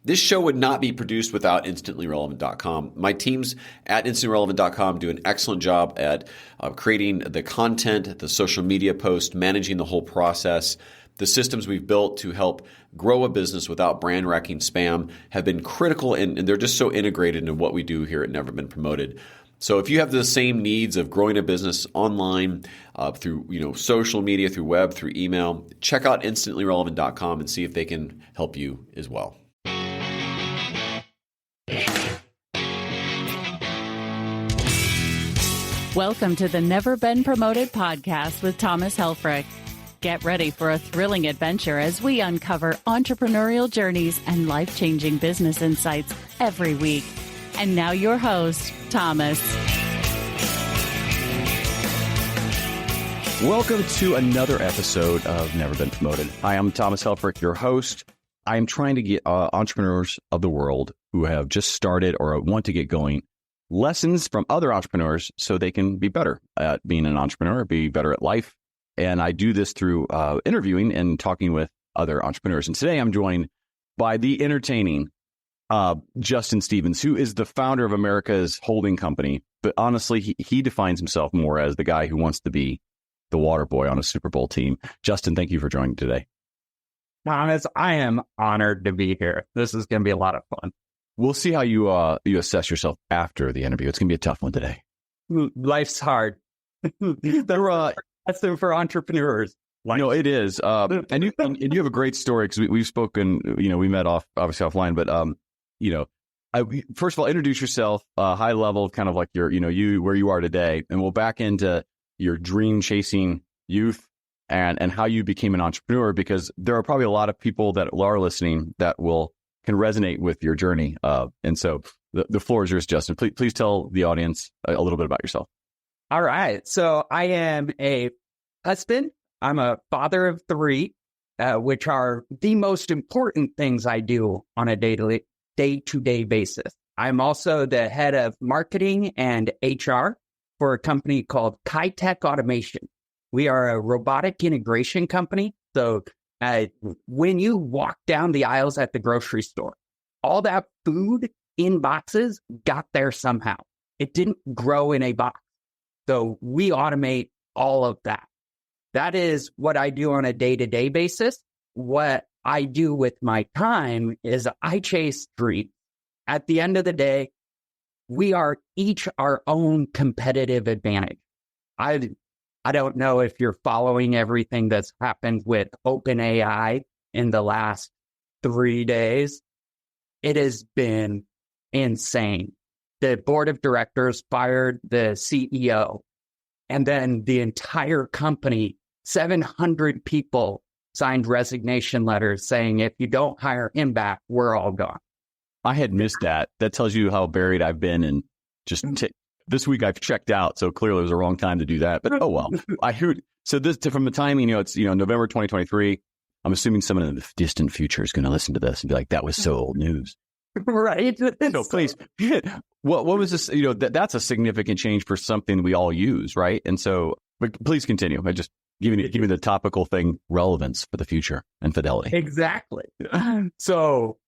This show would not be produced without InstantlyRelevant.com. My teams at InstantlyRelevant.com do an excellent job at creating the content, the social media posts, managing the whole process. The systems we've built to help grow a business without brand-wrecking spam have been critical, and they're just so integrated into what we do here at Never Been Promoted. So if you have the same needs of growing a business online, through social media, through web, through email, check out InstantlyRelevant.com and see if they can help you as well. Welcome to the Never Been Promoted podcast with Thomas Helfrich. Get ready for a thrilling adventure as we uncover entrepreneurial journeys and life-changing business insights every week. And now your host, Thomas. Welcome to another episode of Never Been Promoted. Hi, I'm Thomas Helfrich, your host. I'm trying to get entrepreneurs of the world who have just started or want to get going lessons from other entrepreneurs so they can be better at being an entrepreneur, be better at life. And I do this through interviewing and talking with other entrepreneurs. And today I'm joined by the entertaining Justin Stevens, who is the founder of America's holding company. But honestly, he defines himself more as the guy who wants to be the water boy on a Super Bowl team. Justin, thank you for joining today. Thomas, I am honored to be here. This is going to be a lot of fun. We'll see how you assess yourself after the interview. It's going to be a tough one today. Life's hard. That's for entrepreneurs. No, it is. And you have a great story because we've spoken. We met obviously offline, but first of all, introduce yourself, high level, kind of like your you where you are today, and we'll back into your dream chasing youth and how you became an entrepreneur, because there are probably a lot of people that are listening that can resonate with your journey. And so the floor is yours, Justin. Please tell the audience a little bit about yourself. All right. So I am a husband. I'm a father of three, which are the most important things I do on a day-to-day basis. I'm also the head of marketing and HR for a company called Kitech Automation. We are a robotic integration company. So when you walk down the aisles at the grocery store, all that food in boxes got there somehow. It didn't grow in a box. So we automate all of that. That is what I do on a day-to-day basis. What I do with my time is I chase dreams. At the end of the day, we are each our own competitive advantage. I don't know if you're following everything that's happened with OpenAI in the last 3 days. It has been insane. The board of directors fired the CEO, and then the entire company, 700 people, signed resignation letters saying, if you don't hire him back, we're all gone. I had missed that. That tells you how buried I've been in just this week I've checked out, so clearly it was the wrong time to do that. But oh well. I heard so this from the timing. It's November 2023. I'm assuming someone in the distant future is going to listen to this and be like, "That was so old news." Right. So please, what was this? That's a significant change for something we all use, right? And so, but please continue. I just give me the topical thing, relevance for the future and fidelity. Exactly. So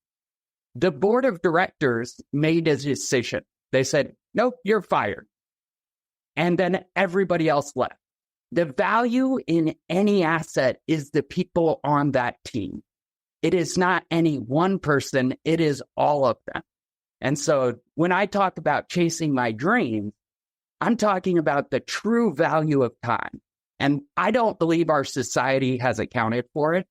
the board of directors made a decision. They said, nope, you're fired. And then everybody else left. The value in any asset is the people on that team. It is not any one person. It is all of them. And so when I talk about chasing my dreams, I'm talking about the true value of time. And I don't believe our society has accounted for it.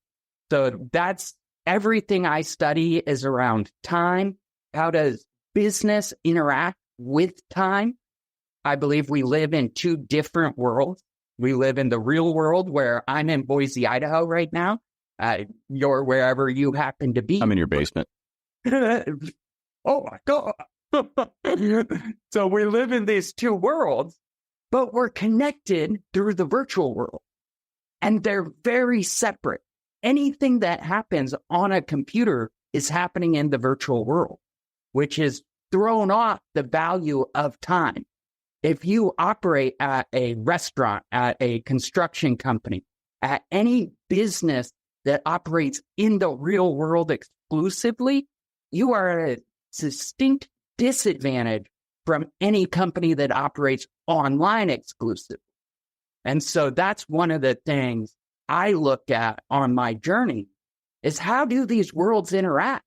So that's everything I study is around time. How does business interact with time? I believe we live in two different worlds. We live in the real world where I'm in Boise, Idaho right now. You're wherever you happen to be. I'm in your basement. Oh my God. So we live in these two worlds, but we're connected through the virtual world. And they're very separate. Anything that happens on a computer is happening in the virtual world, which is thrown off the value of time. If you operate at a restaurant, at a construction company, at any business that operates in the real world exclusively, you are at a distinct disadvantage from any company that operates online exclusive. And so that's one of the things I look at on my journey is how do these worlds interact,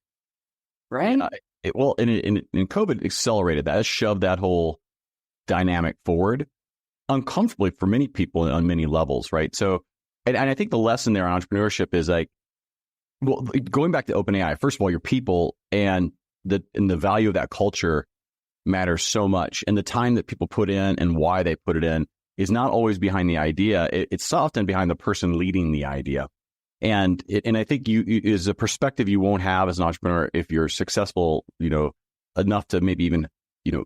right? And COVID accelerated that, it shoved that whole dynamic forward uncomfortably for many people on many levels, right? So, and I think the lesson there on entrepreneurship is like, well, going back to OpenAI, first of all, your people and the value of that culture matters so much. And the time that people put in and why they put it in is not always behind the idea. It's often behind the person leading the idea. And I think you is a perspective you won't have as an entrepreneur if you're successful, enough to maybe even,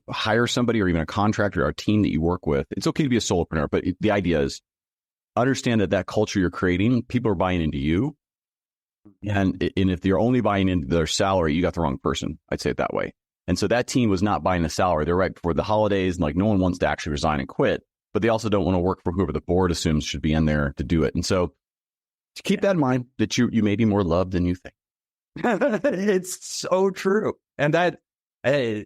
hire somebody or even a contractor or a team that you work with. It's okay to be a solopreneur, but the idea is understand that culture you're creating, people are buying into you. And if you're only buying into their salary, you got the wrong person. I'd say it that way. And so that team was not buying the salary. They're right before the holidays. And like no one wants to actually resign and quit, but they also don't want to work for whoever the board assumes should be in there to do it. And so keep that in mind that you may be more loved than you think. It's so true. And that I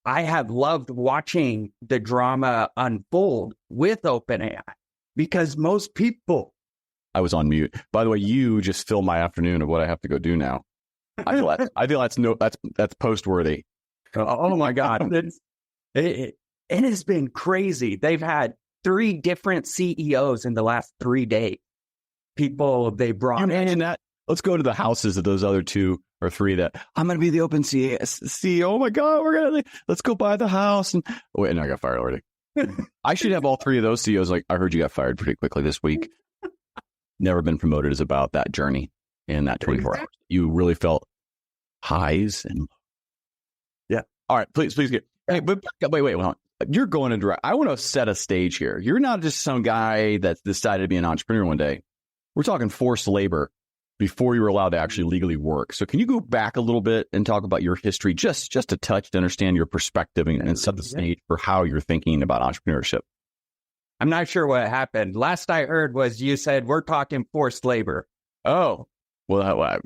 have loved watching the drama unfold with OpenAI because most people. I was on mute. By the way, you just filled my afternoon of what I have to go do now. I feel that's post-worthy. Oh my God. It has been crazy. They've had 3 different CEOs in the last 3 days. People they brought in. That. Let's go to the houses of those other 2 or 3 that I'm going to be the open CEO. Oh my God, let's go buy the house. And wait, no, I got fired already. I should have all 3 of those CEOs. Like, I heard you got fired pretty quickly this week. Never Been Promoted is about that journey in that 24 hours. You really felt highs and yeah. All right, please get. Hey, but wait, hold on. You're going to direct. I want to set a stage here. You're not just some guy that's decided to be an entrepreneur one day. We're talking forced labor before you were allowed to actually legally work. So can you go back a little bit and talk about your history, just a touch to understand your perspective and set the stage for how you're thinking about entrepreneurship? I'm not sure what happened. Last I heard was you said we're talking forced labor. Oh, well,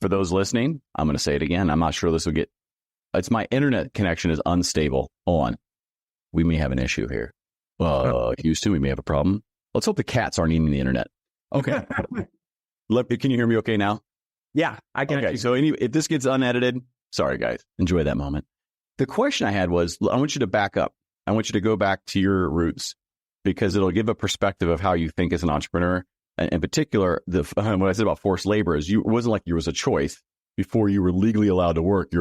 for those listening, I'm going to say it again. I'm not sure this will get. It's my internet connection is unstable. Hold on. We may have an issue here. Houston, we may have a problem. Let's hope the cats aren't eating the internet. Okay. Can you hear me okay now? Yeah, I can. Okay, so if this gets unedited, sorry, guys. Enjoy that moment. The question I had was, I want you to back up. I want you to go back to your roots because it'll give a perspective of how you think as an entrepreneur. And in particular, what I said about forced labor is it wasn't like there was a choice before you were legally allowed to work.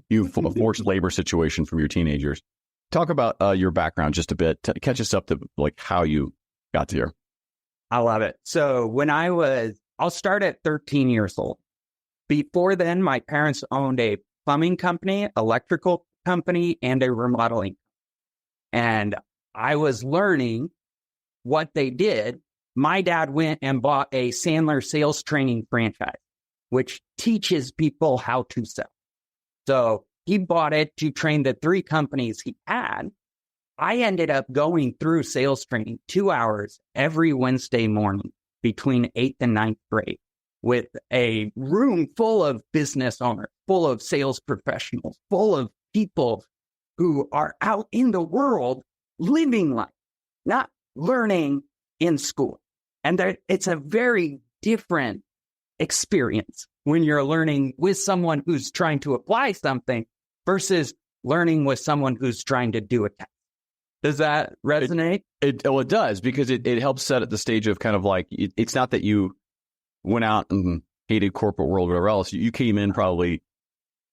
You a forced labor situation from your teenagers. Talk about your background just a bit. Catch us up to like how you got to here. I love it. So I'll start at 13 years old. Before then, my parents owned a plumbing company, electrical company, and a remodeling. And I was learning what they did. My dad went and bought a Sandler sales training franchise, which teaches people how to sell. So he bought it to train the 3 companies he had. I ended up going through sales training 2 hours every Wednesday morning between 8th and 9th grade with a room full of business owners, full of sales professionals, full of people who are out in the world living life, not learning in school. And it's a very different experience when you're learning with someone who's trying to apply something versus learning with someone who's trying to do a test. Does that resonate? It does, because it helps set at the stage of kind of like, it's not that you went out and hated corporate world or whatever else. You came in probably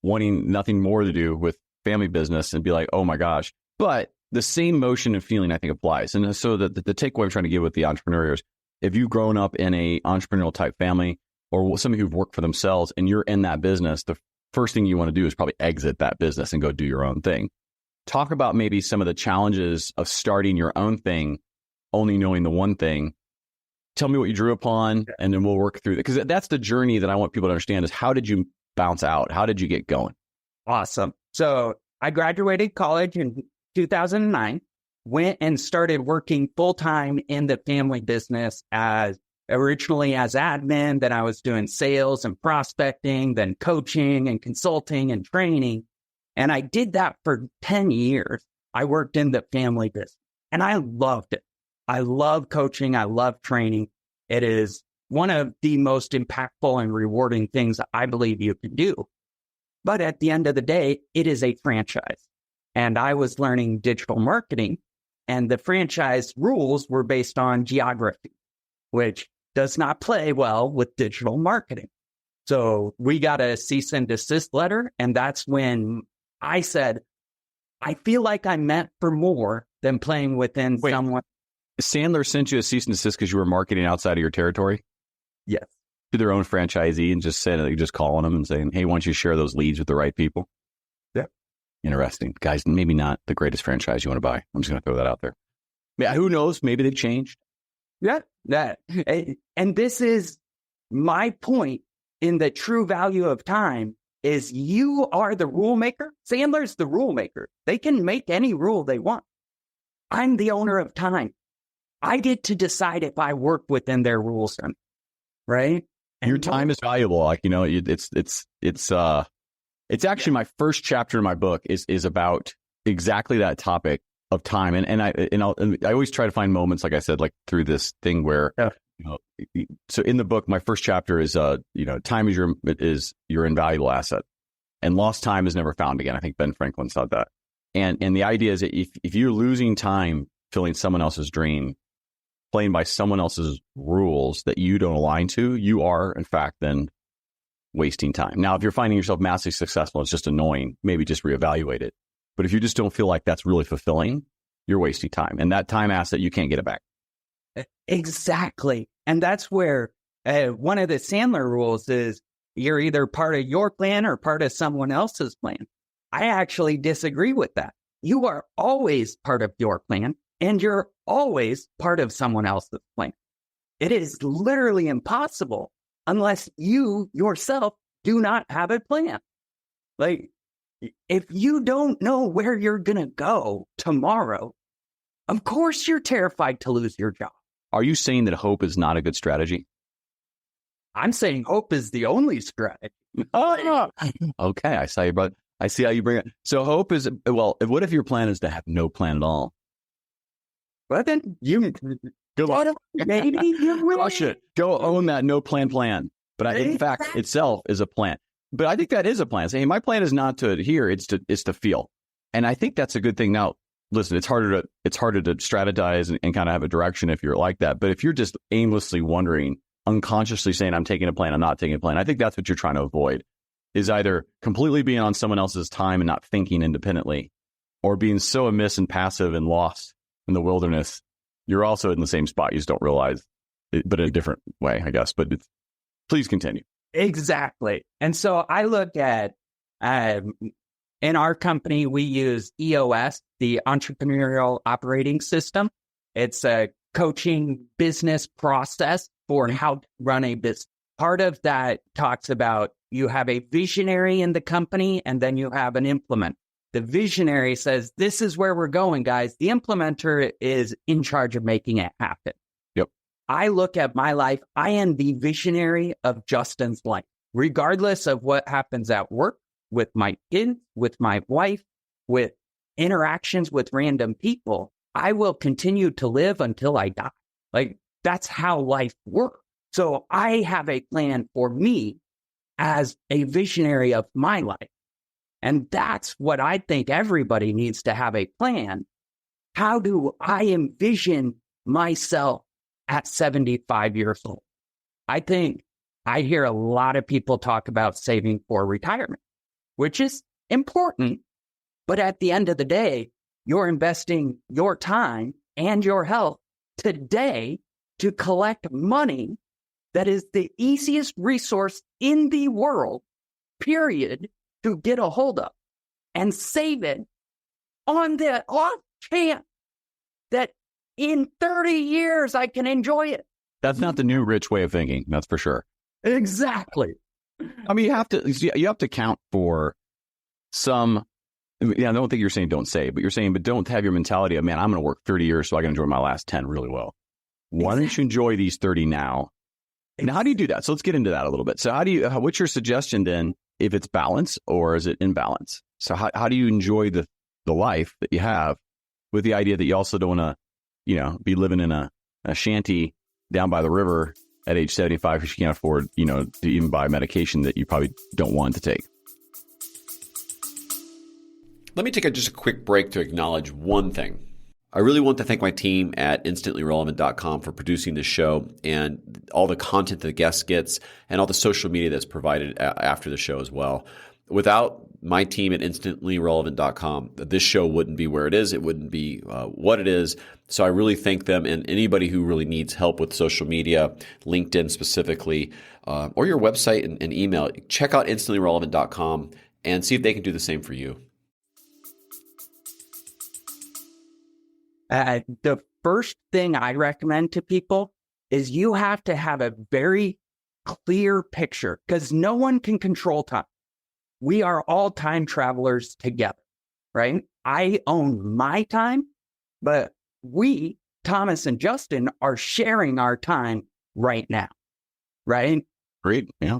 wanting nothing more to do with family business and be like, oh my gosh. But the same motion and feeling I think applies. And so the takeaway I'm trying to give with the entrepreneurs, if you've grown up in a entrepreneurial type family or somebody who've worked for themselves and you're in that business, the first thing you want to do is probably exit that business and go do your own thing. Talk about maybe some of the challenges of starting your own thing, only knowing the one thing. Tell me what you drew upon, and then we'll work through it. Because that's the journey that I want people to understand is how did you bounce out? How did you get going? Awesome. So I graduated college in 2009, went and started working full-time in the family business as originally as admin, then I was doing sales and prospecting, then coaching and consulting and training. And I did that for 10 years. I worked in the family business and I loved it. I love coaching. I love training. It is one of the most impactful and rewarding things I believe you can do. But at the end of the day, it is a franchise. And I was learning digital marketing, and the franchise rules were based on geography, which does not play well with digital marketing. So we got a cease and desist letter. And that's when I said, I feel like I'm meant for more than playing within someone. Sandler sent you a cease and desist because you were marketing outside of your territory? Yes. To their own franchisee and just saying, you're just calling them and saying, hey, why don't you share those leads with the right people? Yeah. Interesting. Guys, maybe not the greatest franchise you want to buy. I'm just going to throw that out there. Yeah, who knows? Maybe they've changed. Yeah. And this is my point in the true value of time is you are the rule maker. Sandler's the rule maker. They can make any rule they want. I'm the owner of time. I get to decide if I work within their rules, right? And your time is valuable. Like, it's actually my first chapter in my book is about exactly that topic of time. And I always try to find moments, like I said, like through this thing where, so in the book, my first chapter is, time is your invaluable asset, and lost time is never found again. I think Ben Franklin said that. And the idea is that if you're losing time filling someone else's dream, playing by someone else's rules that you don't align to, you are, in fact, then wasting time. Now, if you're finding yourself massively successful, it's just annoying, maybe just reevaluate it. But if you just don't feel like that's really fulfilling, you're wasting time. And that time asset, you can't get it back. Exactly. And that's where one of the Sandler rules is you're either part of your plan or part of someone else's plan. I actually disagree with that. You are always part of your plan, and you're always part of someone else's plan. It is literally impossible unless you yourself do not have a plan. Like, if you don't know where you're going to go tomorrow, of course you're terrified to lose your job. Are you saying that hope is not a good strategy? I'm saying hope is the only strategy. Oh, okay. I saw you, brother. I see how you bring it. So hope is, well, what if your plan is to have no plan at all? Well, then good luck. Maybe you will. Crush it. Go own that no plan. But in fact, itself is a plan. But I think that is a plan. Saying, hey, my plan is not to adhere, it's to feel. And I think that's a good thing. Now, listen, it's harder to strategize and kind of have a direction if you're like that. But if you're just aimlessly wondering, unconsciously saying, I'm taking a plan, I'm not taking a plan, I think that's what you're trying to avoid, is either completely being on someone else's time and not thinking independently, or being so amiss and passive and lost in the wilderness. You're also in the same spot. You just don't realize it, but in a different way, I guess. But please continue. Exactly. And so I look at, in our company, we use EOS, the Entrepreneurial Operating System. It's a coaching business process for how to run a business. Part of that talks about you have a visionary in the company, and then you have an implementer. The visionary says, this is where we're going, guys. The implementer is in charge of making it happen. Yep. I look at my life. I am the visionary of Justin's life, regardless of what happens at work, with my kids, with my wife, with interactions with random people. I will continue to live until I die. Like, that's how life works. So I have a plan for me as a visionary of my life. And that's what I think everybody needs to have a plan. How do I envision myself at 75 years old? I think I hear a lot of people talk about saving for retirement, which is important. But at the end of the day, you're investing your time and your health today to collect money that is the easiest resource in the world, period, to get a hold of, and save it on the off chance that in 30 years I can enjoy it. That's not the new rich way of thinking. That's for sure. Exactly. I mean, you have to count for some. Yeah, I don't think you're saying don't save, but you're saying, but don't have your mentality of, man, I'm going to work 30 years so I can enjoy my last 10 really well. Why don't you enjoy these 30 now And how do you do that? So let's get into that a little bit. So what's your suggestion then, if it's balance or is it imbalance? So how do you enjoy the life that you have with the idea that you also don't want to, be living in a shanty down by the river at age 75 because you can't afford, to even buy medication that you probably don't want to take? Let me take just a quick break to acknowledge one thing. I really want to thank my team at instantly.relevant.com for producing this show and all the content the guest gets and all the social media that's provided after the show as well. Without my team at instantly.relevant.com, this show wouldn't be where it is. It wouldn't be what it is. So I really thank them, and anybody who really needs help with social media, LinkedIn specifically, or your website and email, check out instantly.relevant.com and see if they can do the same for you. The first thing I recommend to people is you have to have a very clear picture, because no one can control time. We are all time travelers together, right? I own my time, but we, Thomas and Justin, are sharing our time right now, right? Great. Yeah.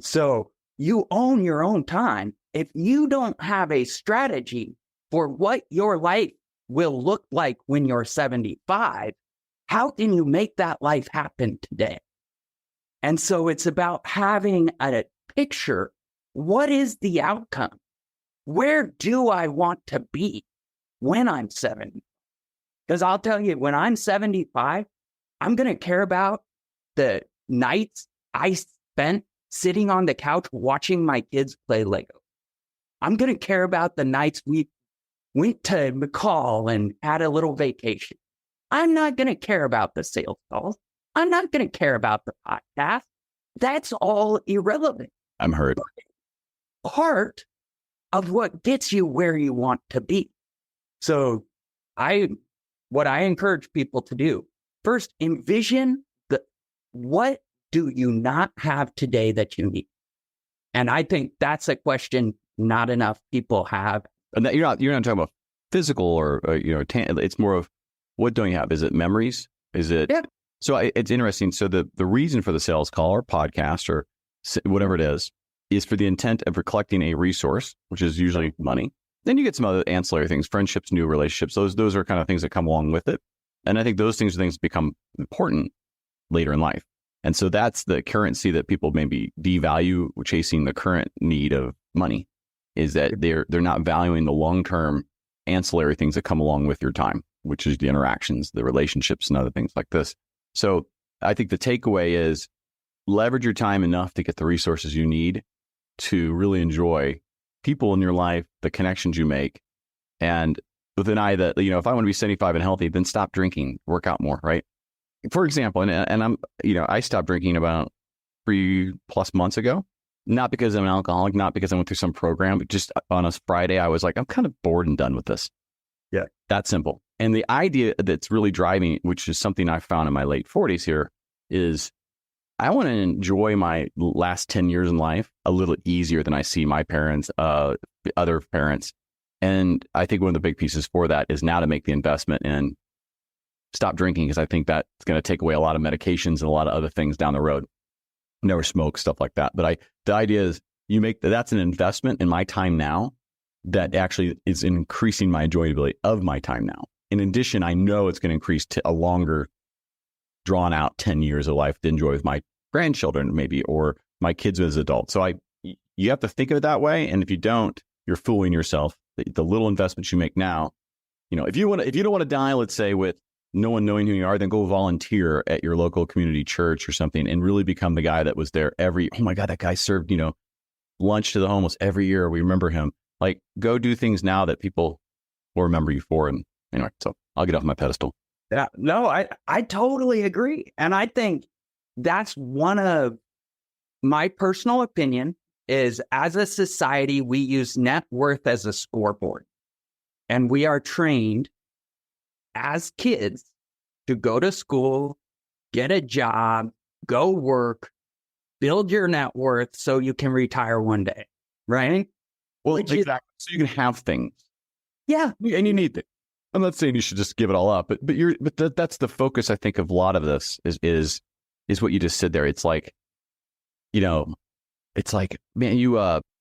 So you own your own time. If you don't have a strategy for what your life will look like when you're 75, how can you make that life happen today? And so it's about having a picture. What is the outcome? Where do I want to be when I'm 70? Because I'll tell you, when I'm 75, I'm going to care about the nights I spent sitting on the couch watching my kids play Lego. I'm going to care about the nights we went to McCall and had a little vacation. I'm not going to care about the sales calls. I'm not going to care about the podcast. That's all irrelevant. I'm hurt. Part of what gets you where you want to be. So what I encourage people to do, first, envision what do you not have today that you need? And I think that's a question not enough people have. And that you're not talking about physical or it's more of, what don't you have? Is it memories? Is it? Yeah. So it's interesting. So the reason for the sales call or podcast or whatever it is for the intent of collecting a resource, which is usually money. Then you get some other ancillary things, friendships, new relationships. Those are kind of things that come along with it. And I think those things are things that become important later in life. And so that's the currency that people maybe devalue chasing the current need of money, is that they're not valuing the long-term ancillary things that come along with your time, which is the interactions, the relationships, and other things like this. So I think the takeaway is leverage your time enough to get the resources you need to really enjoy people in your life, the connections you make, and with an eye that, if I want to be 75 and healthy, then stop drinking, work out more, right? For example, and I'm, I stopped drinking about 3+ months ago. Not because I'm an alcoholic, not because I went through some program, but just on a Friday, I was like, I'm kind of bored and done with this. Yeah. That simple. And the idea that's really driving, which is something I found in my late 40s here, is I want to enjoy my last 10 years in life a little easier than I see my parents, other parents. And I think one of the big pieces for that is now to make the investment in stop drinking, because I think that's going to take away a lot of medications and a lot of other things down the road. Never smoke, stuff like that. But the idea is that's an investment in my time now that actually is increasing my enjoyability of my time now. In addition, I know it's going to increase to a longer drawn out 10 years of life to enjoy with my grandchildren maybe, or my kids as adults. So you have to think of it that way. And if you don't, you're fooling yourself. The little investments you make now, if you don't want to die, let's say, with no one knowing who you are, then go volunteer at your local community church or something and really become the guy that was there oh my God, that guy served, lunch to the homeless every year. We remember him. Like, go do things now that people will remember you for. And anyway, so I'll get off my pedestal. Yeah, no, I totally agree. And I think that's one of my personal opinion is, as a society, we use net worth as a scoreboard. And we are trained as kids to go to school, get a job, go work, build your net worth so you can retire one day, right? Well, exactly. So you can have things. Yeah. And you need them. I'm not saying you should just give it all up, but that's the focus, I think, of a lot of this is is what you just said there. It's like, man,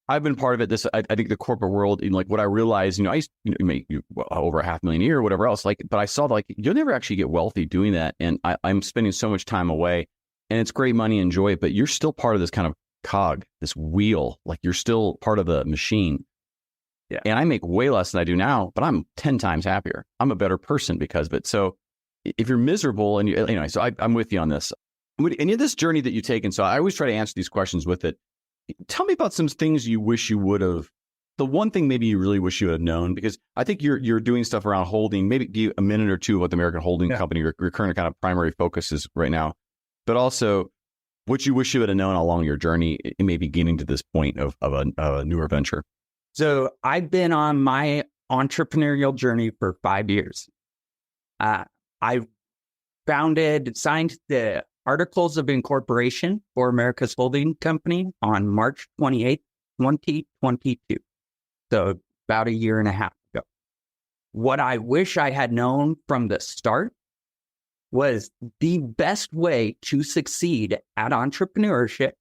I've been part of it. I think the corporate world, like what I realized, I used to make over $500,000 a year or whatever else. But I saw you'll never actually get wealthy doing that. And I'm spending so much time away, and it's great money, enjoy it, but you're still part of this kind of cog, this wheel. Like you're still part of the machine. Yeah. And I make way less than I do now, but I'm 10 times happier. I'm a better person because of it. So if you're miserable and I'm with you on this. And in this journey that you've taken, so I always try to answer these questions with it. Tell me about some things you wish you would have. The one thing maybe you really wish you had known, because I think you're doing stuff around holding. Maybe give a minute or two about the American Holding Company, your current kind of primary focus is right now, but also what you wish you would have known along your journey, maybe getting to this point of a newer venture. So I've been on my entrepreneurial journey for 5 years. I signed the Articles of Incorporation for America's Holding Company on March 28th, 2022. So about a year and a half ago. What I wish I had known from the start was the best way to succeed at entrepreneurship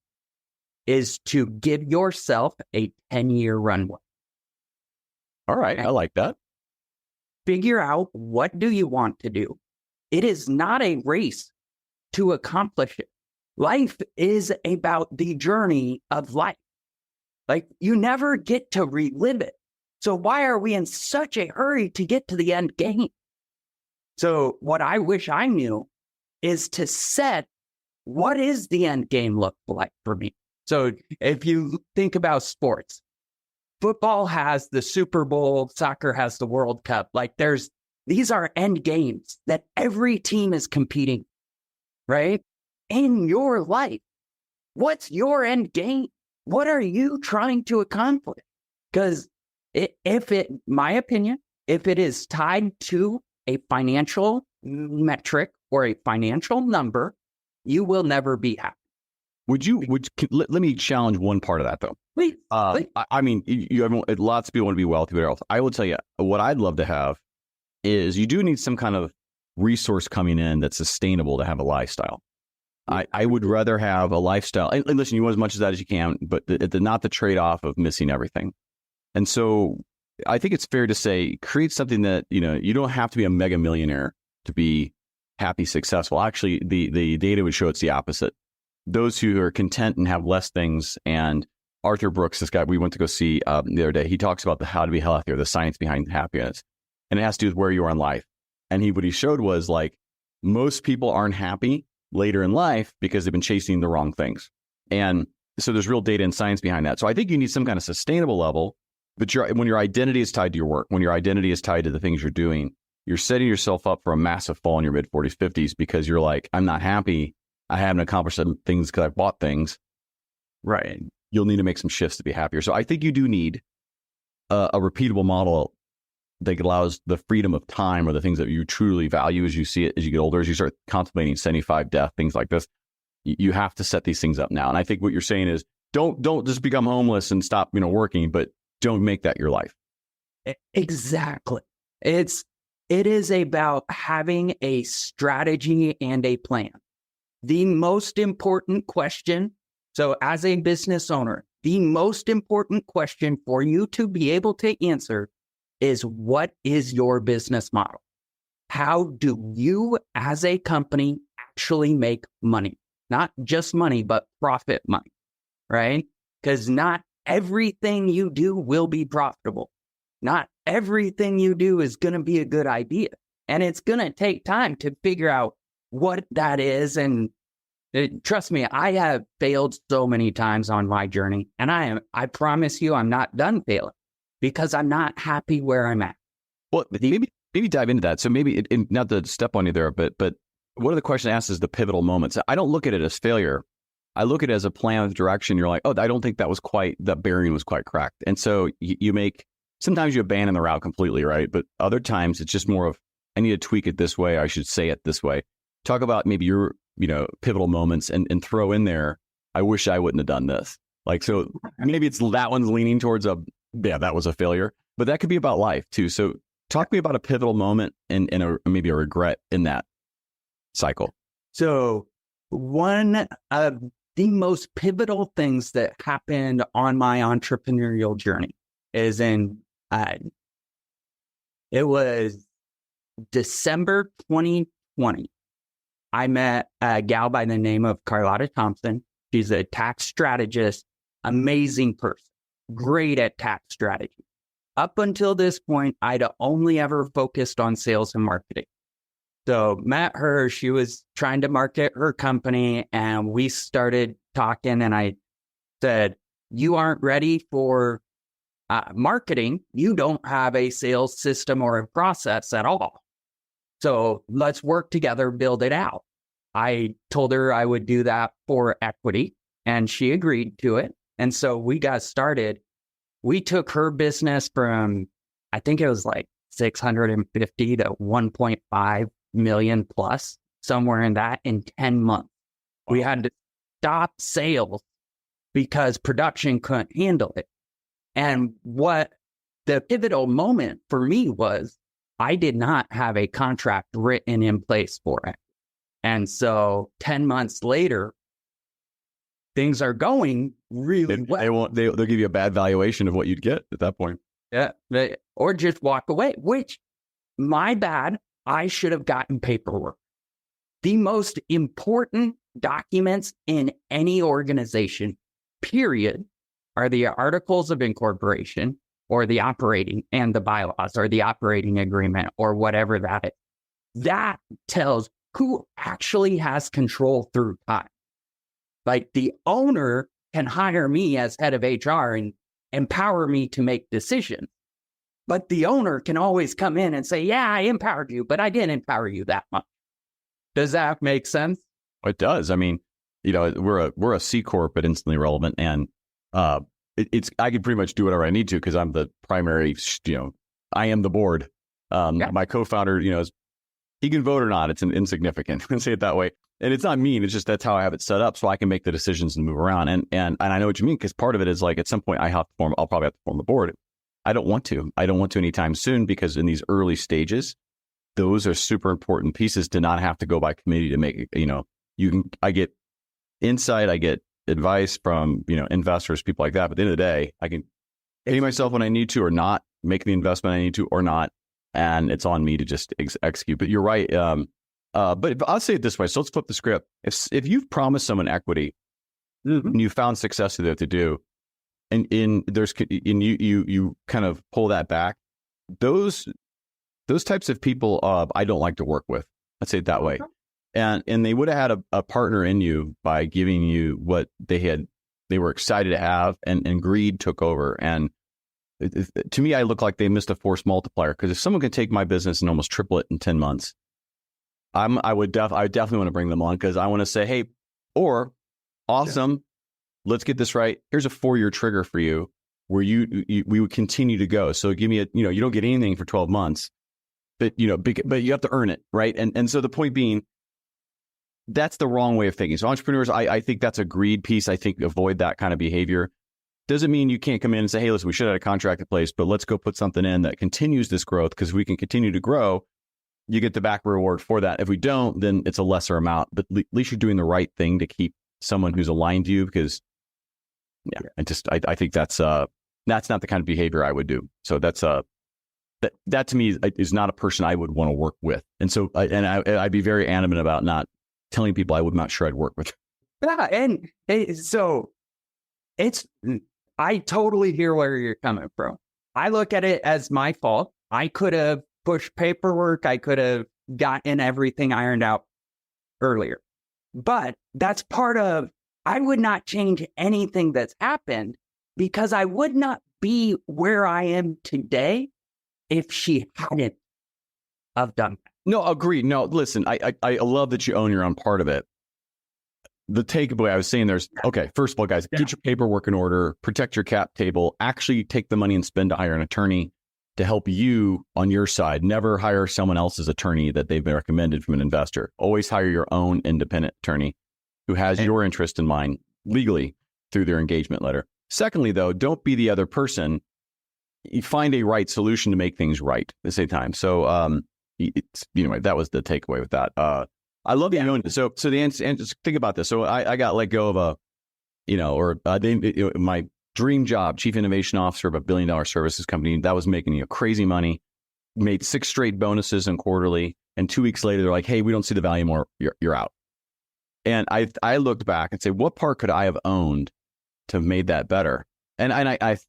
is to give yourself a 10-year runway. All right. I like that. Figure out, what do you want to do? It is not a race to accomplish it. Life is about the journey of life. You never get to relive it. So why are we in such a hurry to get to the end game? So what I wish I knew is to set, what is the end game look like for me? So if you think about sports, football has the Super Bowl, soccer has the World Cup. These are end games that every team is competing, right? In your life, what's your end game? What are you trying to accomplish? Because my opinion, if it is tied to a financial metric or a financial number, you will never be happy. Let me challenge one part of that though. Please. I mean, you have lots of people want to be wealthy, whatever else. I will tell you what I'd love to have is you do need some kind of resource coming in that's sustainable to have a lifestyle. I would rather have a lifestyle, and listen, you want as much of that as you can, but not the trade-off of missing everything. And so I think it's fair to say, create something that, you don't have to be a mega millionaire to be happy, successful. Actually, the data would show it's the opposite. Those who are content and have less things, and Arthur Brooks, this guy we went to go see the other day, he talks about how to be healthier, the science behind happiness. And it has to do with where you are in life. And what he showed was most people aren't happy later in life because they've been chasing the wrong things. And so there's real data and science behind that. So I think you need some kind of sustainable level, but when your identity is tied to your work, when your identity is tied to the things you're doing, you're setting yourself up for a massive fall in your mid 40s, 50s, because you're I'm not happy. I haven't accomplished some things because I've bought things. Right. You'll need to make some shifts to be happier. So I think you do need a repeatable model that allows the freedom of time or the things that you truly value as you see it, as you get older, as you start contemplating 75 death, things like this. You have to set these things up now. And I think what you're saying is don't just become homeless and stop, working, but don't make that your life. Exactly. It is about having a strategy and a plan. The most important question, so as a business owner, the most important question for you to be able to answer is, what is your business model? How do you as a company actually make money? Not just money, but profit money, right? Because not everything you do will be profitable. Not everything you do is going to be a good idea. And it's going to take time to figure out what that is. And trust me, I have failed so many times on my journey. And I promise you, I'm not done failing because I'm not happy where I'm at. Well, maybe dive into that. So maybe, not to step on you there, but one of the questions asked is the pivotal moments. I don't look at it as failure. I look at it as a plan of direction. You're I don't think that bearing was quite cracked. And so sometimes you abandon the route completely, right? But other times it's just more of, I need to tweak it this way. I should say it this way. Talk about maybe your, pivotal moments and throw in there, I wish I wouldn't have done this. So maybe it's that one's leaning towards that was a failure, but that could be about life too. So talk to me about a pivotal moment and maybe a regret in that cycle. So one of the most pivotal things that happened on my entrepreneurial journey is it was December 2020. I met a gal by the name of Carlotta Thompson. She's a tax strategist, amazing person, great at tax strategy. Up until this point, I'd only ever focused on sales and marketing. So met her, she was trying to market her company, and we started talking, and I said, you aren't ready for marketing. You don't have a sales system or a process at all. So let's work together, build it out. I told her I would do that for equity, and she agreed to it. And so we got started. We took her business from, I think it was like 650 to 1.5 million plus, somewhere in that, in 10 months. Wow. We had to stop sales because production couldn't handle it. And what the pivotal moment for me was, I did not have a contract written in place for it. And so 10 months later, things are going really well. They'll give you a bad valuation of what you'd get at that point. Yeah. Or just walk away, which, my bad, I should have gotten paperwork. The most important documents in any organization, period, are the articles of incorporation, or the operating, and the bylaws, or the operating agreement, or whatever that is. That tells who actually has control through time. Like, the owner can hire me as head of HR and empower me to make decisions. But the owner can always come in and say, yeah, I empowered you, but I didn't empower you that much. Does that make sense? It does. I mean, we're a C Corp at Instantly Relevant, and I can pretty much do whatever I need to because I'm the primary, I am the board. My co-founder, he can vote or not. It's insignificant. Let's say it that way. And it's not mean. It's just that's how I have it set up, so I can make the decisions and move around. And I know what you mean, because part of it is like, at some point I'll probably have to form the board. I don't want to anytime soon, because in these early stages, those are super important pieces to not have to go by committee to make it. I get insight, I get advice from, investors, people like that. But at the end of the day, I can pay myself when I need to or not, make the investment I need to or not. And it's on me to just execute. But you're right. But I'll say it this way. So let's flip the script. If you've promised someone equity, and you found success that to do, and you kind of pull that back, those types of people I don't like to work with. Let's say it that way. And they would have had a partner in you by giving you what they were excited to have, and greed took over. And to me, I look like they missed a force multiplier, because if someone can take my business and almost triple it in 10 months, I would definitely want to bring them on, because I want to say, hey, awesome, let's get this right. Here's a 4-year trigger for you where we would continue to go. So give me you don't get anything for 12 months, but you have to earn it, right? And so the point being, that's the wrong way of thinking. So entrepreneurs, I think that's a greed piece. I think avoid that kind of behavior. Doesn't mean you can't come in and say, hey, listen, we should have a contract in place, but let's go put something in that continues this growth, because we can continue to grow. You get the back reward for that. If we don't, then it's a lesser amount, but at least you're doing the right thing to keep someone who's aligned to you, because I think that's not the kind of behavior I would do. So that to me is not a person I would want to work with. And so, I'd be very adamant about not telling people I'm not sure I'd work with. Yeah. And so I totally hear where you're coming from. I look at it as my fault. I could have pushed paperwork. I could have gotten everything ironed out earlier. But that's part of, I would not change anything that's happened, because I would not be where I am today if she hadn't have done that. No, agreed. No, listen, I love that you own your own part of it. The takeaway I was saying okay, first of all, guys, get your paperwork in order, protect your cap table, actually take the money and spend to hire an attorney to help you on your side. Never hire someone else's attorney that they've been recommended from an investor. Always hire your own independent attorney who has your interest in mind legally through their engagement letter. Secondly, though, don't be the other person. You find a right solution to make things right at the same time. So, anyway, that was the takeaway with that. I love that you own it. So the answer, and just think about this. So I got let go of my dream job, chief innovation officer of a $1 billion services company that was making crazy money, made 6 straight bonuses and quarterly. And 2 weeks later, they're like, hey, we don't see the value more. You're out. And I looked back and said, what part could I have owned to have made that better? And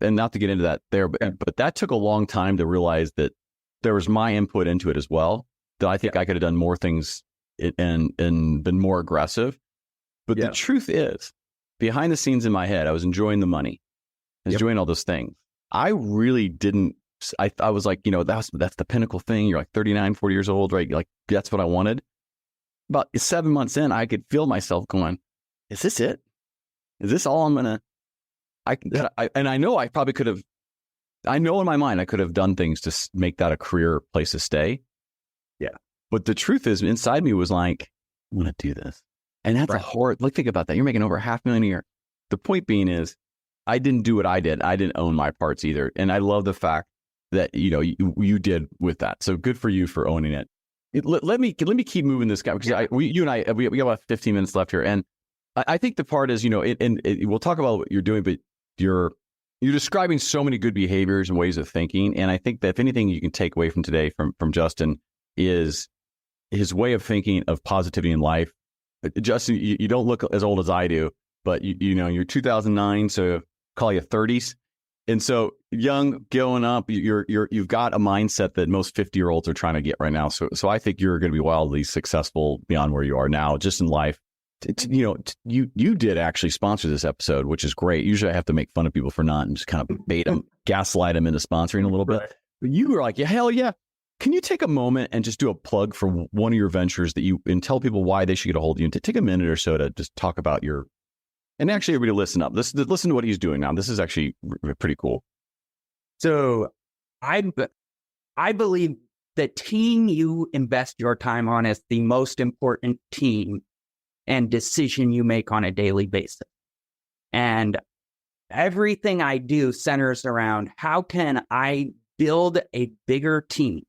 not to get into that there, but that took a long time to realize that there was my input into it as well, that I think I could have done more things and been more aggressive. But the truth is, behind the scenes in my head, I was enjoying the money, enjoying all those things. I really didn't. I was like, that's the pinnacle thing. You're like 39, 40 years old, right? Like, that's what I wanted. About 7 months in, I could feel myself going, is this it? Is this all I'm going to, and I know I probably could have, I know in my mind, I could have done things to make that a career place to stay. Yeah. But the truth is, inside me was like, I'm going to do this. And that's a horror. Like, think about that. You're making over $500,000 a year. The point being is, I didn't do what I did. I didn't own my parts either. And I love the fact that, you did with that. So good for you for owning it. Let me keep moving this guy, because you and I, we got about 15 minutes left here. And I think the part is, we'll talk about what you're doing, but you're describing so many good behaviors and ways of thinking. And I think that if anything you can take away from today from Justin is his way of thinking of positivity in life. Justin, you don't look as old as I do, but you're 2009, so call you 30s. And so young, going up, you've got a mindset that most 50-year-olds are trying to get right now. So I think you're going to be wildly successful beyond where you are now, just in life. You did actually sponsor this episode, which is great. Usually I have to make fun of people for not and just kind of bait them, gaslight them into sponsoring a little bit. But you were like, hell yeah. Can you take a moment and just do a plug for one of your ventures and tell people why they should get a hold of you, and to take a minute or so to just talk about and actually everybody listen up. Listen to what he's doing now. This is actually pretty cool. So I believe the team you invest your time on is the most important team and decision you make on a daily basis. And everything I do centers around how can I build a bigger team?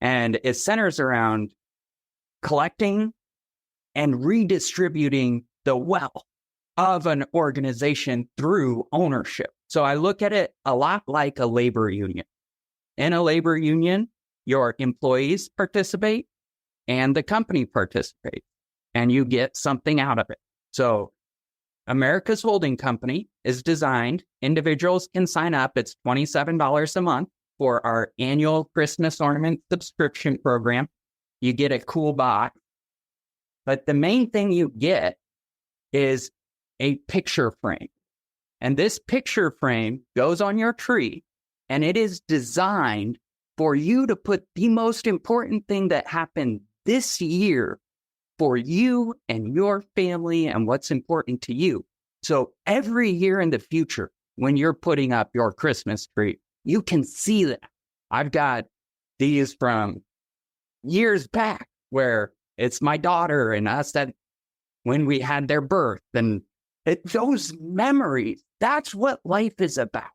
And it centers around collecting and redistributing the wealth of an organization through ownership. So I look at it a lot like a labor union. In a labor union, your employees participate and the company participates, and you get something out of it. So America's Holding Company is designed, individuals can sign up. It's $27 a month for our annual Christmas ornament subscription program. You get a cool box. But the main thing you get is a picture frame. And this picture frame goes on your tree, and it is designed for you to put the most important thing that happened this year for you and your family and what's important to you. So every year in the future, when you're putting up your Christmas tree, you can see that. I've got these from years back where it's my daughter and us that when we had their birth, and those memories, that's what life is about.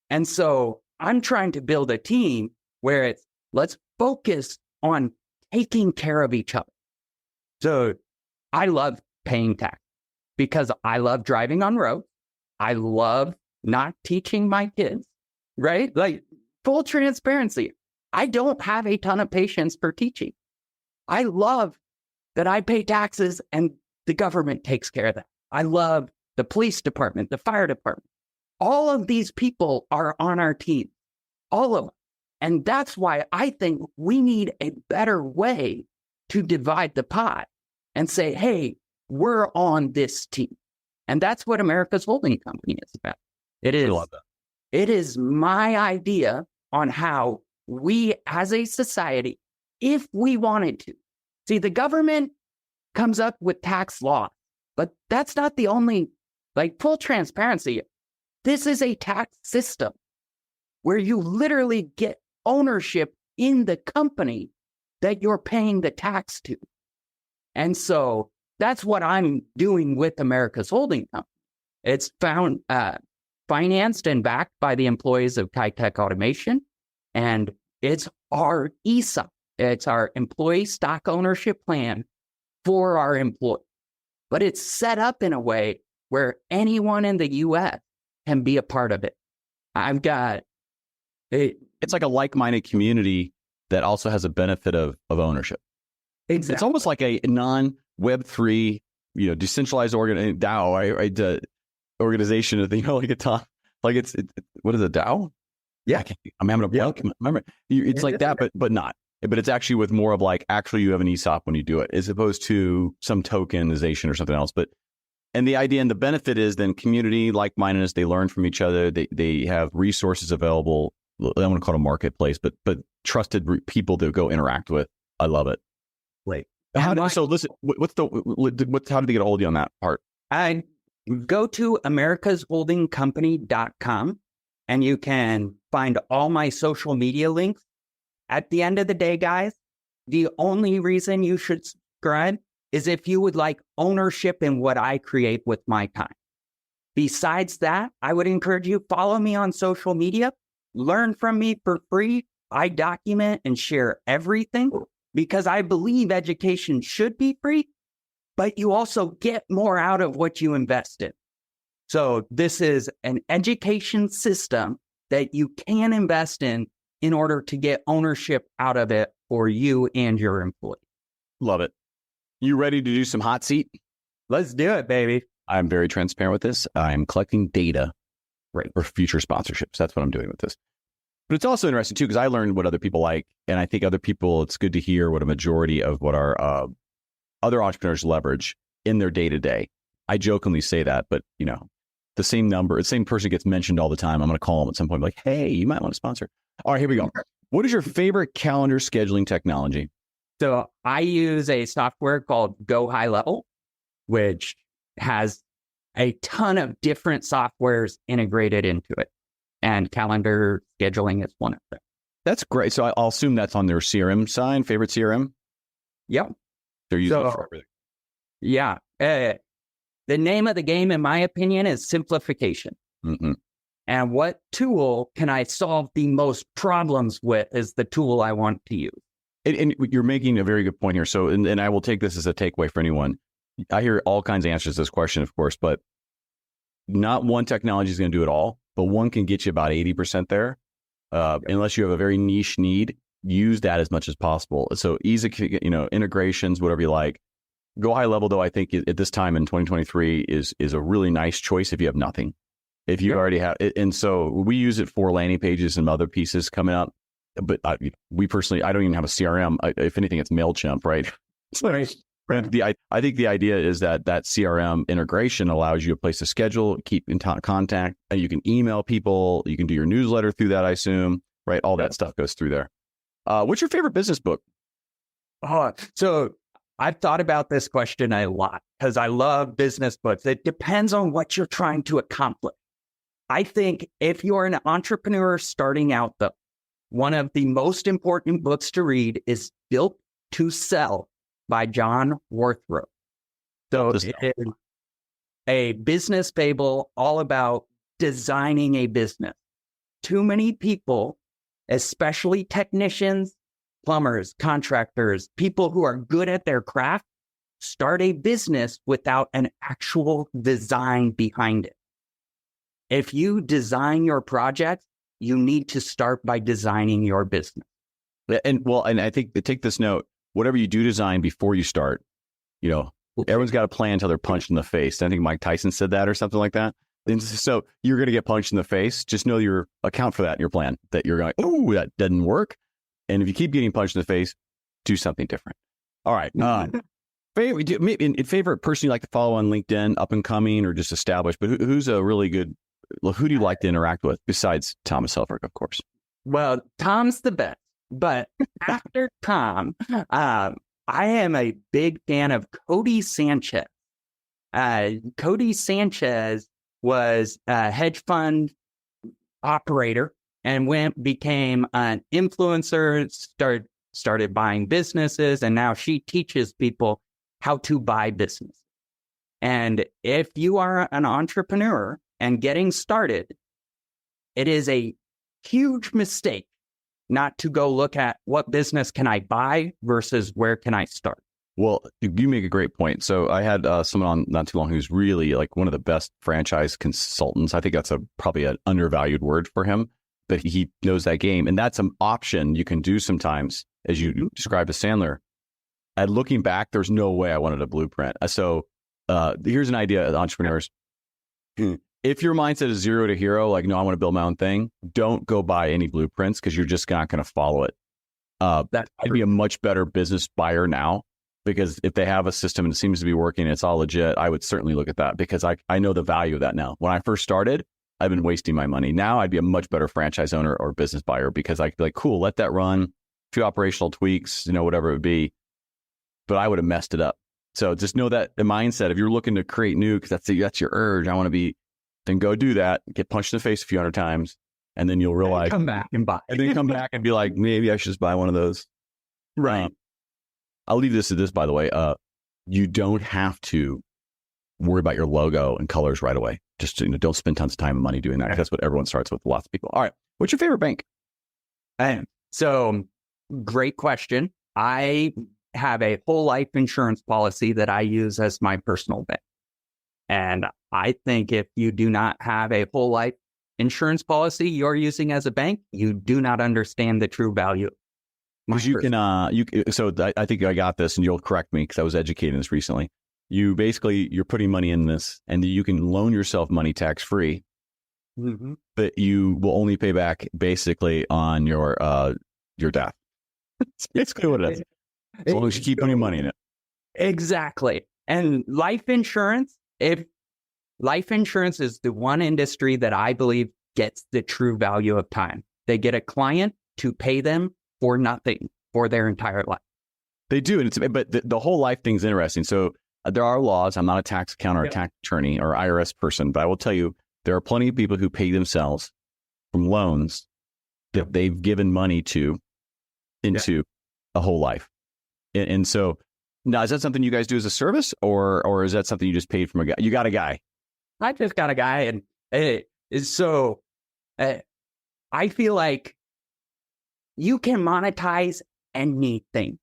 And so I'm trying to build a team where let's focus on taking care of each other. So I love paying tax because I love driving on roads. I love not teaching my kids, right? Like, full transparency. I don't have a ton of patience for teaching. I love that I pay taxes and the government takes care of that. I love the police department, the fire department. All of these people are on our team, all of them. And that's why I think we need a better way to divide the pot and say, hey, we're on this team. And that's what America's Holding Company is about. It is my idea on how we as a society, if we wanted to, see, the government comes up with tax laws, but that's not the only, full transparency. This is a tax system where you literally get ownership in the company that you're paying the tax to. And so that's what I'm doing with America's Holding Company. It's financed and backed by the employees of Tech Automation, and it's our ESOP. It's our employee stock ownership plan for our employees. But it's set up in a way where anyone in the US can be a part of it. I've got it. It's like a like-minded community that also has a benefit of ownership. Exactly. It's almost like a non-Web3, decentralized DAO, organization. Like a top, like it's what is a DAO? Yeah, I'm having a blank. Remember, it's like that, but not. But it's actually with more of like actually you have an ESOP when you do it, as opposed to some tokenization or something else. And the idea and the benefit is then community, like-mindedness. They learn from each other. They have resources available. I don't want to call it a marketplace, but trusted people to go interact with. I love it. Wait. So listen, how did they get a hold of you on that part? I go to americasholdingcompany.com and you can find all my social media links. At the end of the day, guys, the only reason you should subscribe is if you would like ownership in what I create with my time. Besides that, I would encourage you, follow me on social media, learn from me for free. I document and share everything because I believe education should be free, but you also get more out of what you invest in. So this is an education system that you can invest in order to get ownership out of it for you and your employee. Love it. You ready to do some hot seat? Let's do it, baby. I'm very transparent with this. I'm collecting data for future sponsorships. That's what I'm doing with this. But it's also interesting too, because I learned what other people like. And I think other people, it's good to hear what a majority of what our other entrepreneurs leverage in their day-to-day. I jokingly say that, but the same person gets mentioned all the time. I'm going to call them at some point, like, hey, you might want to sponsor. All right, here we go. What is your favorite calendar scheduling technology? So I use a software called Go High Level, which has a ton of different softwares integrated into it. And calendar scheduling is one of them. That's great. So I'll assume that's on their CRM side, favorite CRM? Yep. They're using it for everything. Yeah. The name of the game, in my opinion, is simplification. Mm-hmm. And what tool can I solve the most problems with is the tool I want to use. And you're making a very good point here. So, and I will take this as a takeaway for anyone. I hear all kinds of answers to this question, of course, but not one technology is going to do it all, but one can get you about 80% there. Unless you have a very niche need, use that as much as possible. So easy, integrations, whatever you like. Go High Level, though, I think at this time in 2023 is a really nice choice if you have nothing. If you already have it. And so we use it for landing pages and other pieces coming up. But we personally, I don't even have a CRM. If anything, it's MailChimp, right? I think the idea is that CRM integration allows you a place to schedule, keep in contact, and you can email people. You can do your newsletter through that, I assume, right? All that stuff goes through there. What's your favorite business book? So I've thought about this question a lot because I love business books. It depends on what you're trying to accomplish. I think if you're an entrepreneur starting out, though, one of the most important books to read is Built to Sell by John Worthrow. So it's a business fable all about designing a business. Too many people, especially technicians, plumbers, contractors, people who are good at their craft, start a business without an actual design behind it. If you design your project, you need to start by designing your business. And I think take this note, whatever you do design before you start, everyone's got a plan until they're punched in the face. I think Mike Tyson said that or something like that. And so you're going to get punched in the face. Just know account for that in your plan, that you're going, oh, that didn't work. And if you keep getting punched in the face, do something different. All right. Favorite person you like to follow on LinkedIn, up and coming or just established, but who's a really good, who do you like to interact with besides Thomas Helfrich, of course? Well, Tom's the best, but after Tom, I am a big fan of Cody Sanchez. Cody Sanchez was a hedge fund operator and became an influencer, started buying businesses, and now she teaches people how to buy business. And if you are an entrepreneur and getting started, it is a huge mistake not to go look at what business can I buy versus where can I start. Well, you make a great point. So I had someone on not too long who's really like one of the best franchise consultants. I think that's probably an undervalued word for him, but he knows that game. And that's an option you can do sometimes, as you described to Sandler. And looking back, there's no way I wanted a blueprint. So here's an idea, entrepreneurs. If your mindset is 0 to hero, like, no, I want to build my own thing, don't go buy any blueprints because you're just not going to follow it. I'd be a much better business buyer now, because if they have a system and it seems to be working, it's all legit, I would certainly look at that because I know the value of that now. When I first started, I've been wasting my money. Now I'd be a much better franchise owner or business buyer because I could be like, cool, let that run, a few operational tweaks, whatever it would be. But I would have messed it up. So just know that the mindset, if you're looking to create new, because that's your urge, I want to be, then go do that, get punched in the face a few hundred times, and then you'll realize. And come back and buy. And then come back and be like, maybe I should just buy one of those. Right. I'll leave this to this, by the way. You don't have to worry about your logo and colors right away. Just don't spend tons of time and money doing that. That's what everyone starts with. Lots of people. All right. What's your favorite bank? So, great question. I have a whole life insurance policy that I use as my personal bank. And I think if you do not have a whole life insurance policy you're using as a bank, you do not understand the true value. Because you can, so I think I got this, and you'll correct me because I was educating this recently. You're putting money in this, and you can loan yourself money tax free, but you will only pay back basically on your death. It's basically what it is. As long as you keep putting money in it. Exactly. And life insurance, life insurance is the one industry that I believe gets the true value of time. They get a client to pay them for nothing for their entire life. They do. But the whole life thing's interesting. So there are laws. I'm not a tax accountant or a tax attorney or IRS person, but I will tell you, there are plenty of people who pay themselves from loans that they've given money to into a whole life. And so now, is that something you guys do as a service, or is that something you just paid from a guy? You got a guy. I just got a guy. And so I feel like you can monetize anything.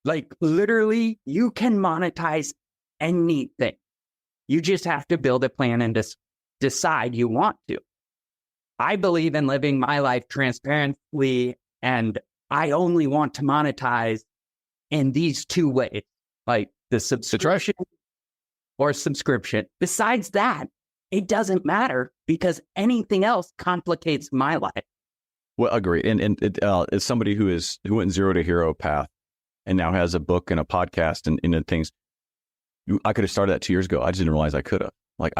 Like literally, you can monetize anything. You just have to build a plan and decide you want to. I believe in living my life transparently, and I only want to monetize in these two ways, like the subscription or subscription. Besides that, it doesn't matter because anything else complicates my life. Well, agreed. And as somebody who went 0 to hero path and now has a book and a podcast and things, I could have started that 2 years ago. I just didn't realize I could have. Like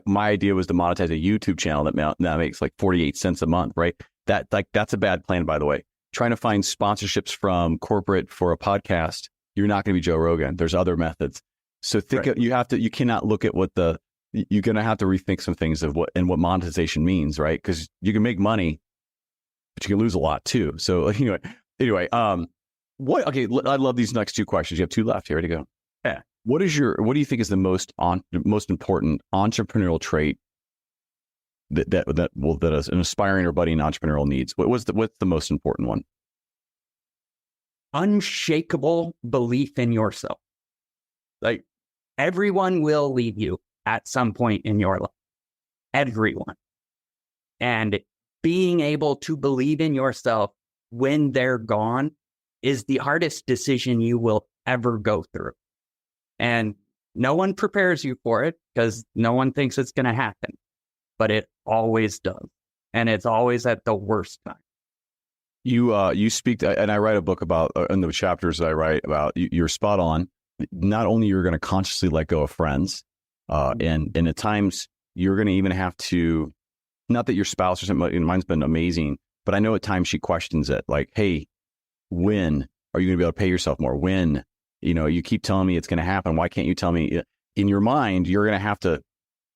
my idea was to monetize a YouTube channel that now makes like 48 cents a month, right? That's a bad plan, by the way. Trying to find sponsorships from corporate for a podcast, you're not going to be Joe Rogan. There's other methods. So you cannot look at you're going to have to rethink some things of what monetization means, right? Because you can make money, but you can lose a lot too. So anyway, I love these next two questions. You have two left here to go. Yeah. What do you think is the most important entrepreneurial trait that an aspiring or budding entrepreneurial needs? What's the most important one? Unshakable belief in yourself. Like everyone will leave you at some point in your life. Everyone. And being able to believe in yourself when they're gone is the hardest decision you will ever go through. And no one prepares you for it because no one thinks it's going to happen, but it always does. And it's always at the worst time. You speak, and I write a book about, in the chapters that I write about, you're spot on. Not only you're going to consciously let go of friends, and at times you're going to even have to, not that your spouse or something, mine's been amazing, but I know at times she questions it. Like, hey, when are you going to be able to pay yourself more? When, you keep telling me it's going to happen. Why can't you tell me? In your mind, you're going to have to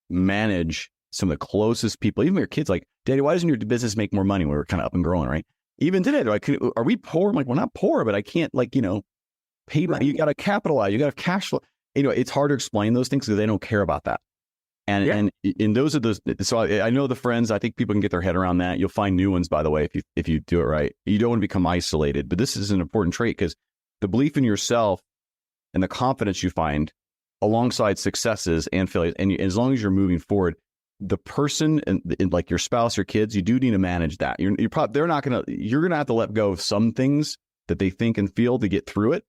manage some of the closest people, even your kids. Like, Daddy, why doesn't your business make more money when we're kind of up and growing, right? Even today, they're like, are we poor? I'm like, we're not poor, but I can't pay money. You got to capitalize. You got to cash flow. It's hard to explain those things because they don't care about that. And those are those. So I know the friends. I think people can get their head around that. You'll find new ones, by the way, if you do it right. You don't want to become isolated, but this is an important trait because the belief in yourself and the confidence you find alongside successes and failures. And as long as you're moving forward, the person and like your spouse, your kids, you do need to manage that. You're going to have to let go of some things that they think and feel to get through it,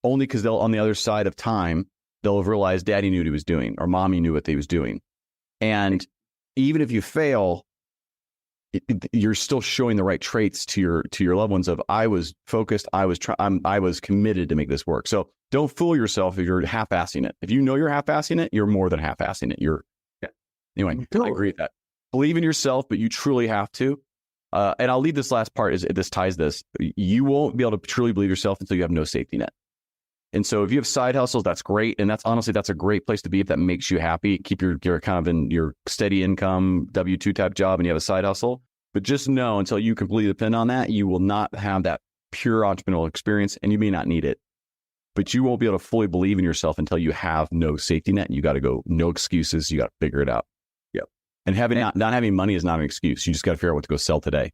only because they'll, on the other side of time, they'll have realized daddy knew what he was doing or mommy knew what they was doing. And even if you fail, you're still showing the right traits to your loved ones of, I was focused, I was committed to make this work. So don't fool yourself if you're half-assing it. If you know you're half-assing it, you're more than half-assing it. Anyway, I agree with that. Believe in yourself, but you truly have to. And I'll leave this last part, is this ties this. You won't be able to truly believe yourself until you have no safety net. And so if you have side hustles, that's great. And that's a great place to be if that makes you happy. Keep your kind of in your steady income, W-2 type job, and you have a side hustle. But just know, until you completely depend on that, you will not have that pure entrepreneurial experience, and you may not need it. But you won't be able to fully believe in yourself until you have no safety net. And you got to go, no excuses. You got to figure it out. Yep. And not having money is not an excuse. You just got to figure out what to go sell today.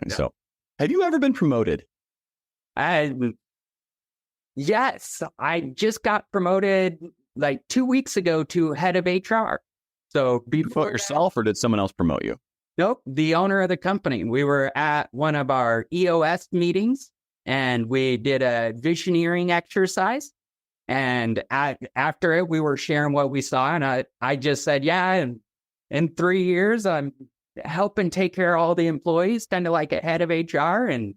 And so, have you ever been promoted? Yes, I just got promoted like 2 weeks ago to head of HR. So before yourself, or did someone else promote you? Nope, the owner of the company. We were at one of our EOS meetings and we did a visioneering exercise. And after it, we were sharing what we saw. And I just said, yeah, and in 3 years, I'm helping take care of all the employees, kind of like a head of HR. And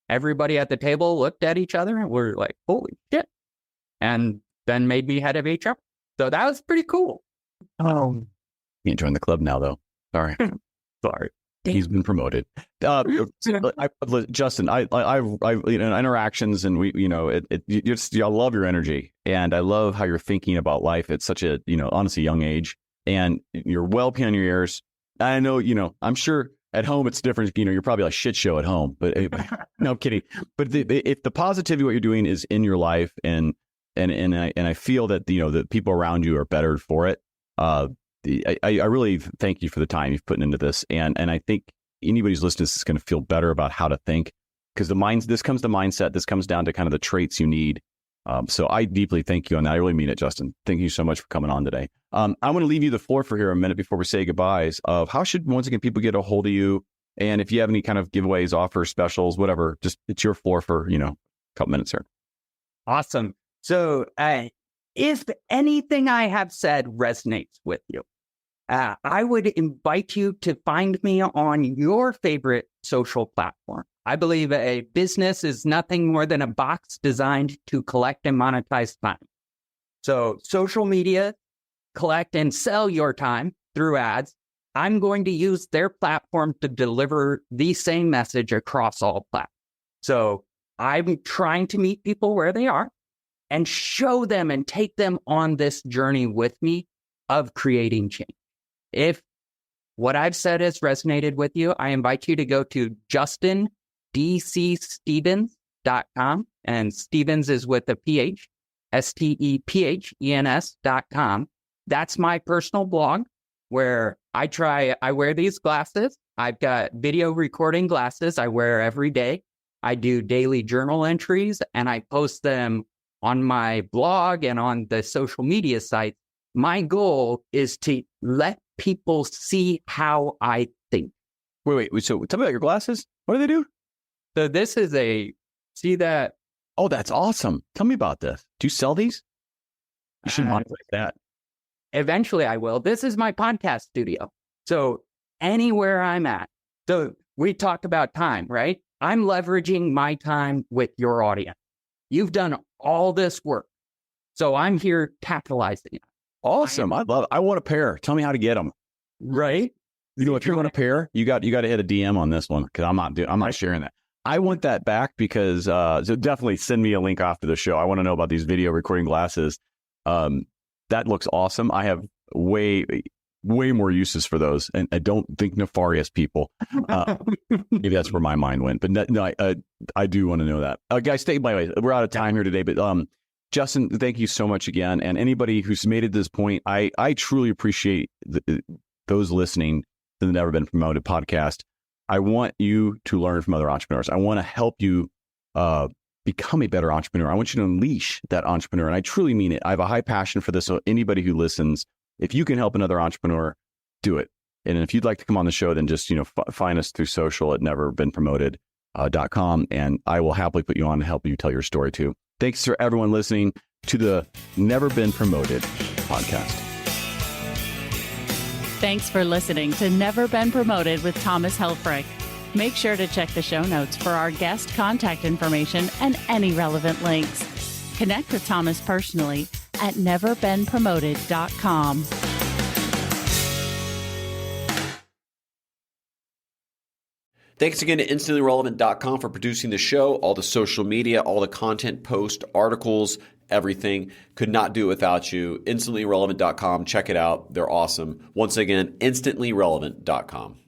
everybody at the table looked at each other and we're like, holy shit. And then made me head of HR. So that was pretty cool. You can't join the club now, though. Sorry. Sorry. He's been promoted. Justin, I interactions, and I love your energy, and I love how you're thinking about life at such a, honestly young age, and you're well beyond your years. I know, I'm sure at home it's different. You're probably like shit show at home, but no, I'm kidding. But if the positivity, what you're doing is in your life, and I feel that, the people around you are better for it. I really thank you for the time you've put into this. And I think anybody who's listening is going to feel better about how to think, because this comes to mindset. This comes down to kind of the traits you need. So I deeply thank you on that. I really mean it, Justin. Thank you so much for coming on today. I want to leave you the floor for here a minute before we say goodbyes of how should, once again, people get a hold of you? And if you have any kind of giveaways, offers, specials, whatever, just it's your floor for, a couple minutes here. Awesome. So if anything I have said resonates with you, I would invite you to find me on your favorite social platform. I believe a business is nothing more than a box designed to collect and monetize time. So social media, collect and sell your time through ads. I'm going to use their platform to deliver the same message across all platforms. So I'm trying to meet people where they are and show them and take them on this journey with me of creating change. If what I've said has resonated with you, I invite you to go to justindcstevens.com, and Stevens is with a PH, STEPHENS.com. That's my personal blog where I wear these glasses. I've got video recording glasses I wear every day. I do daily journal entries and I post them on my blog and on the social media sites. My goal is to let people see how I think. Wait. So tell me about your glasses. What do they do? So this is see that? Oh, that's awesome. Tell me about this. Do you sell these? You should monetize that. Eventually I will. This is my podcast studio. So anywhere I'm at. So we talked about time, right? I'm leveraging my time with your audience. You've done all this work. So I'm here capitalizing it. Awesome. I love it. I want a pair. Tell me how to get them. Right. If you want a pair, you got to hit a DM on this one, because I'm not sharing that. I want that back because so definitely send me a link after the show. I want to know about these video recording glasses. That looks awesome. I have way more uses for those, and I don't think nefarious people. Maybe that's where my mind went. But no, I do want to know that. Guys, by the way, we're out of time here today, but Justin, thank you so much again. And anybody who's made it to this point, I truly appreciate those listening to the Never Been Promoted podcast. I want you to learn from other entrepreneurs. I want to help you become a better entrepreneur. I want you to unleash that entrepreneur. And I truly mean it. I have a high passion for this. So anybody who listens, if you can help another entrepreneur, do it. And if you'd like to come on the show, then just, find us through social at neverbeenpromoted.com, and I will happily put you on and help you tell your story too. Thanks for everyone listening to the Never Been Promoted podcast. Thanks for listening to Never Been Promoted with Thomas Helfrich. Make sure to check the show notes for our guest contact information and any relevant links. Connect with Thomas personally at neverbeenpromoted.com. Thanks again to InstantlyRelevant.com for producing the show, all the social media, all the content, posts, articles, everything. Could not do it without you. InstantlyRelevant.com. Check it out. They're awesome. Once again, InstantlyRelevant.com.